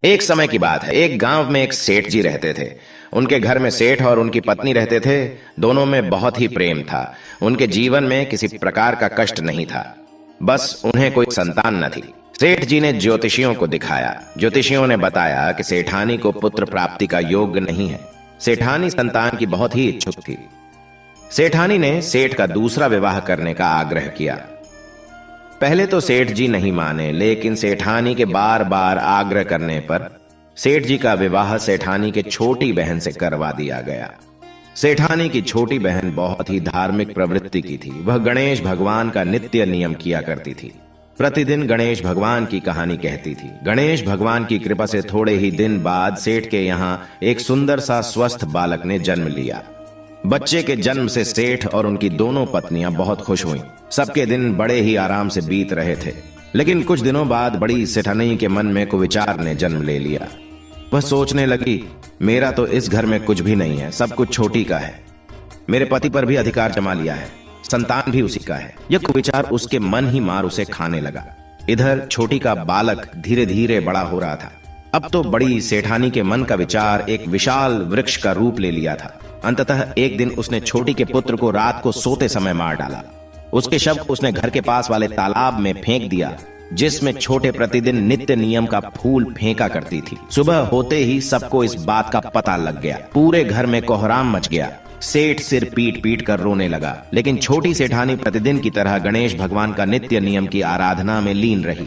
एक समय की बात है, एक गांव में एक सेठ जी रहते थे। उनके घर में सेठ और उनकी पत्नी रहते थे। दोनों में बहुत ही प्रेम था। उनके जीवन में किसी प्रकार का कष्ट नहीं था, बस उन्हें कोई संतान न थी। सेठ जी ने ज्योतिषियों को दिखाया। ज्योतिषियों ने बताया कि सेठानी को पुत्र प्राप्ति का योग्य नहीं है। सेठानी संतान की बहुत ही इच्छुक थी। सेठानी ने सेठ का दूसरा विवाह करने का आग्रह किया। पहले तो सेठ जी नहीं माने, लेकिन सेठानी के बार बार आग्रह करने पर सेठ जी का विवाह सेठानी के छोटी बहन से करवा दिया गया। सेठानी की छोटी बहन बहुत ही धार्मिक प्रवृत्ति की थी। वह गणेश भगवान का नित्य नियम किया करती थी। प्रतिदिन गणेश भगवान की कहानी कहती थी। गणेश भगवान की कृपा से थोड़े ही दिन बाद सेठ के यहाँ एक सुंदर सा स्वस्थ बालक ने जन्म लिया। बच्चे के जन्म से सेठ और उनकी दोनों पत्नियां बहुत खुश हुईं। सबके दिन बड़े ही आराम से बीत रहे थे। लेकिन कुछ दिनों बाद बड़ी सेठानी के मन में कुविचार ने जन्म ले लिया। वह सोचने लगी, मेरा तो इस घर में कुछ भी नहीं है, सब कुछ छोटी का है। मेरे पति पर भी अधिकार जमा लिया है, संतान भी उसी का है। यह कुविचार उसके मन ही मार उसे खाने लगा। इधर छोटी का बालक धीरे धीरे बड़ा हो रहा था। अब तो बड़ी सेठानी के मन का विचार एक विशाल वृक्ष का रूप ले लिया था। अंततः एक दिन उसने छोटी के पुत्र को रात को सोते समय मार डाला। उसके शव को उसने घर के पास वाले तालाब में फेंक दिया, जिसमें छोटे प्रतिदिन नित्य नियम का फूल फेंका करती थी। सुबह होते ही सबको इस बात का पता लग गया। पूरे घर में कोहराम मच गया। सेठ सिर पीट पीट कर रोने लगा। लेकिन छोटी सेठानी प्रतिदिन की तरह गणेश भगवान का नित्य नियम की आराधना में लीन रही,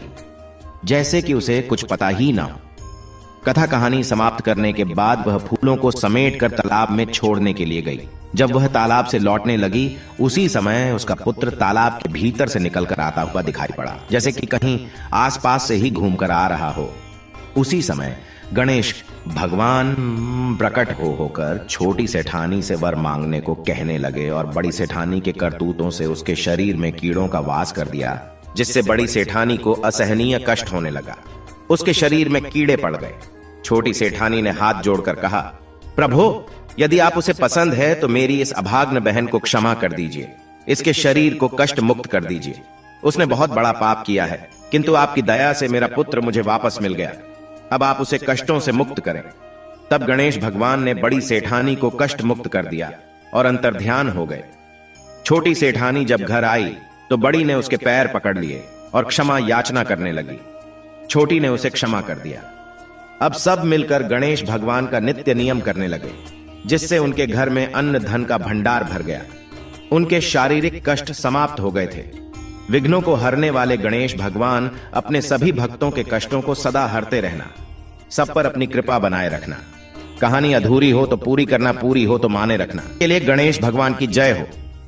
जैसे कि उसे कुछ पता ही ना हो। कथा कहानी समाप्त करने के बाद वह फूलों को समेटकर तालाब में छोड़ने के लिए गई। जब वह तालाब से लौटने लगी, उसी समय उसका पुत्र तालाब के भीतर से निकलकर आता हुआ दिखाई पड़ा, जैसे कि कहीं आसपास से ही घूमकर आ रहा हो। उसी समय गणेश भगवान प्रकट होकर छोटी सेठानी से वर मांगने को कहने लगे और बड़ी सेठानी के करतूतों से उसके शरीर में कीड़ों का वास कर दिया, जिससे बड़ी सेठानी को असहनीय कष्ट होने लगा। उसके शरीर में कीड़े पड़ गए। छोटी सेठानी ने हाथ जोड़कर कहा, प्रभु, यदि आप उसे पसंद है तो मेरी इस अभाग्न बहन को क्षमा कर दीजिए। इसके शरीर को कष्ट मुक्त कर दीजिए। उसने बहुत बड़ा पाप किया है, किंतु आपकी दया से मेरा पुत्र मुझे वापस मिल गया। अब आप उसे कष्टों से मुक्त करें। तब गणेश भगवान ने बड़ी सेठानी को कष्ट मुक्त कर दिया और अंतर्ध्यान हो गए। छोटी सेठानी जब घर आई तो बड़ी ने उसके पैर पकड़ लिए और क्षमा याचना करने लगी। छोटी ने उसे क्षमा कर दिया। अब सब मिलकर गणेश भगवान का नित्य नियम करने लगे, जिससे उनके घर में अन्न धन का भंडार भर गया। उनके शारीरिक कष्ट समाप्त हो गए थे। विघ्नों को हरने वाले गणेश भगवान अपने सभी भक्तों के कष्टों को सदा हरते रहना, सब पर अपनी कृपा बनाए रखना। कहानी अधूरी हो तो पूरी करना, पूरी हो तो माने रखना। के लिए गणेश भगवान की जय हो।